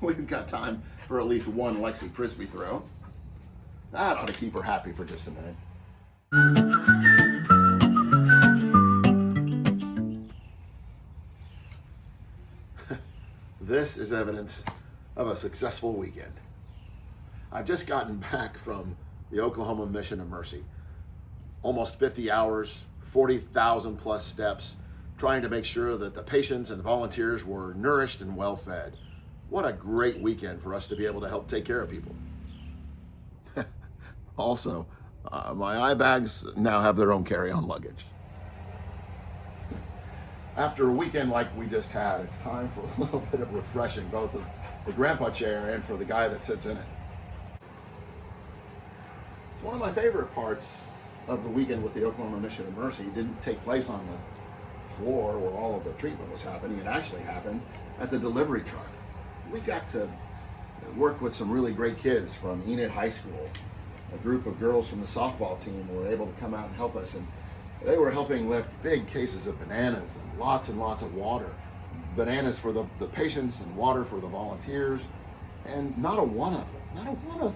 we've got time for at least one Lexi Frisbee throw. That ought to keep her happy for just a minute. This is evidence of a successful weekend. I've just gotten back from the Oklahoma Mission of Mercy. Almost 50 hours, 40,000 plus steps, trying to make sure that the patients and the volunteers were nourished and well fed. What a great weekend for us to be able to help take care of people. Also, my eye bags now have their own carry-on luggage. After a weekend like we just had, it's time for a little bit of refreshing, both of the grandpa chair and for the guy that sits in it. It's one of my favorite parts of the weekend with the Oklahoma Mission of Mercy. It didn't take place on the floor where all of the treatment was happening. It actually happened at the delivery truck. We got to work with some really great kids from Enid High School. A group of girls from the softball team were able to come out and help us, and they were helping lift big cases of bananas and lots of water. Bananas for the patients and water for the volunteers, and not a one of them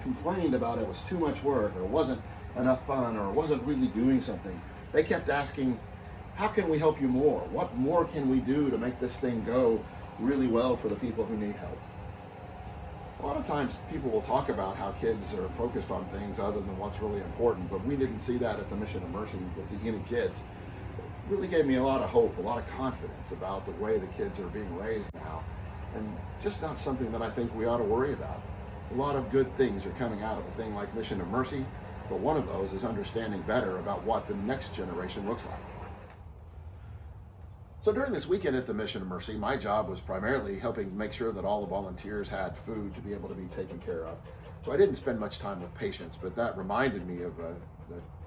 complained about it was too much work or wasn't enough fun or wasn't really doing something. They kept asking, how can we help you more? What more can we do to make this thing go really well for the people who need help? A lot of times people will talk about how kids are focused on things other than what's really important, but we didn't see that at the Mission of Mercy with the Enid kids. It really gave me a lot of hope, a lot of confidence about the way the kids are being raised now, and just not something that I think we ought to worry about. A lot of good things are coming out of a thing like Mission of Mercy, but one of those is understanding better about what the next generation looks like. So during this weekend at the Mission of Mercy, my job was primarily helping make sure that all the volunteers had food to be able to be taken care of. So I didn't spend much time with patients, but that reminded me of the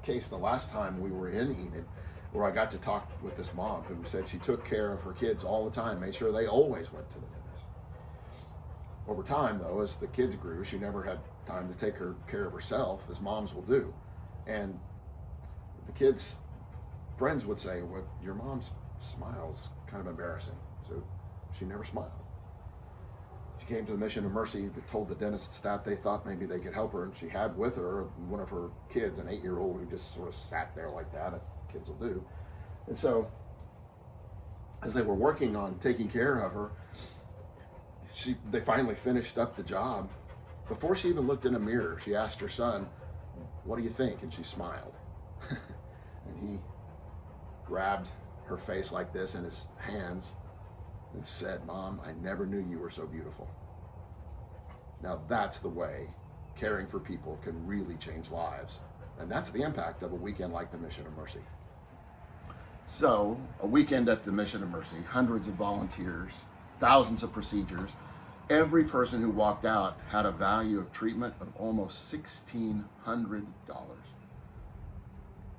case the last time we were in Enid, where I got to talk with this mom who said she took care of her kids all the time, made sure they always went to the fitness. Over time, though, as the kids grew, she never had time to take care of herself, as moms will do. And the kids' friends would say, well, your mom's smile's kind of embarrassing. So she never smiled. She came to the Mission of Mercy that told the dentists that they thought maybe they could help her, and she had with her one of her kids, an 8-year-old who just sort of sat there like that, as kids will do. And so as they were working on taking care of her, they finally finished up the job. Before she even looked in a mirror, she asked her son, what do you think? And she smiled. And he grabbed her face like this in his hands and said, Mom, I never knew you were so beautiful. Now that's the way caring for people can really change lives. And that's the impact of a weekend like the Mission of Mercy. So, a weekend at the Mission of Mercy, hundreds of volunteers, thousands of procedures. Every person who walked out had a value of treatment of almost $1,600.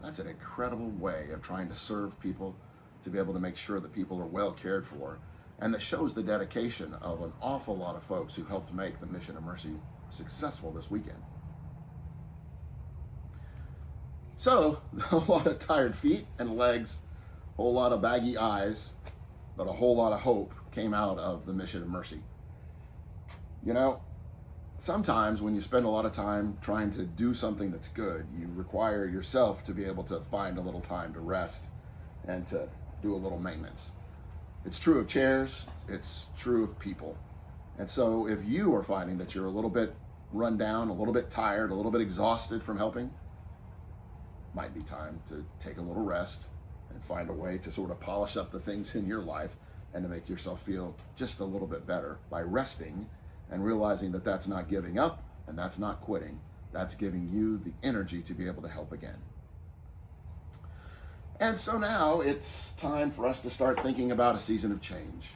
That's an incredible way of trying to serve people, to be able to make sure that people are well cared for, and that shows the dedication of an awful lot of folks who helped make the Mission of Mercy successful this weekend. So, a lot of tired feet and legs, a whole lot of baggy eyes, but a whole lot of hope came out of the Mission of Mercy. You know, sometimes when you spend a lot of time trying to do something that's good, you require yourself to be able to find a little time to rest and to do a little maintenance. It's true of chairs, it's true of people. And so if you are finding that you're a little bit run down, a little bit tired, a little bit exhausted from helping, might be time to take a little rest and find a way to sort of polish up the things in your life and to make yourself feel just a little bit better by resting and realizing that that's not giving up and that's not quitting. That's giving you the energy to be able to help again. And so now it's time for us to start thinking about a season of change.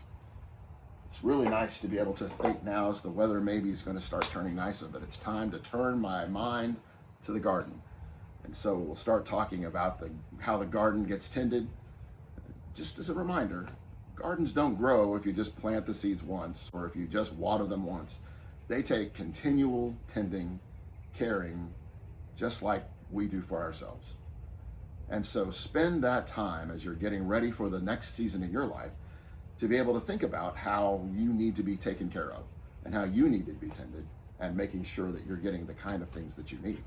It's really nice to be able to think now, as the weather maybe is going to start turning nicer, that it's time to turn my mind to the garden. And so we'll start talking about how the garden gets tended. Just as a reminder, gardens don't grow if you just plant the seeds once or if you just water them once. They take continual tending, caring, just like we do for ourselves. And so spend that time as you're getting ready for the next season in your life to be able to think about how you need to be taken care of. and how you need to be tended, and making sure that you're getting the kind of things that you need.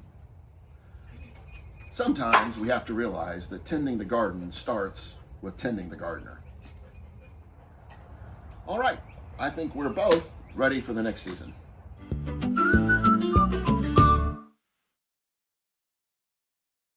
Sometimes we have to realize that tending the garden starts with tending the gardener. All right, I think we're both ready for the next season.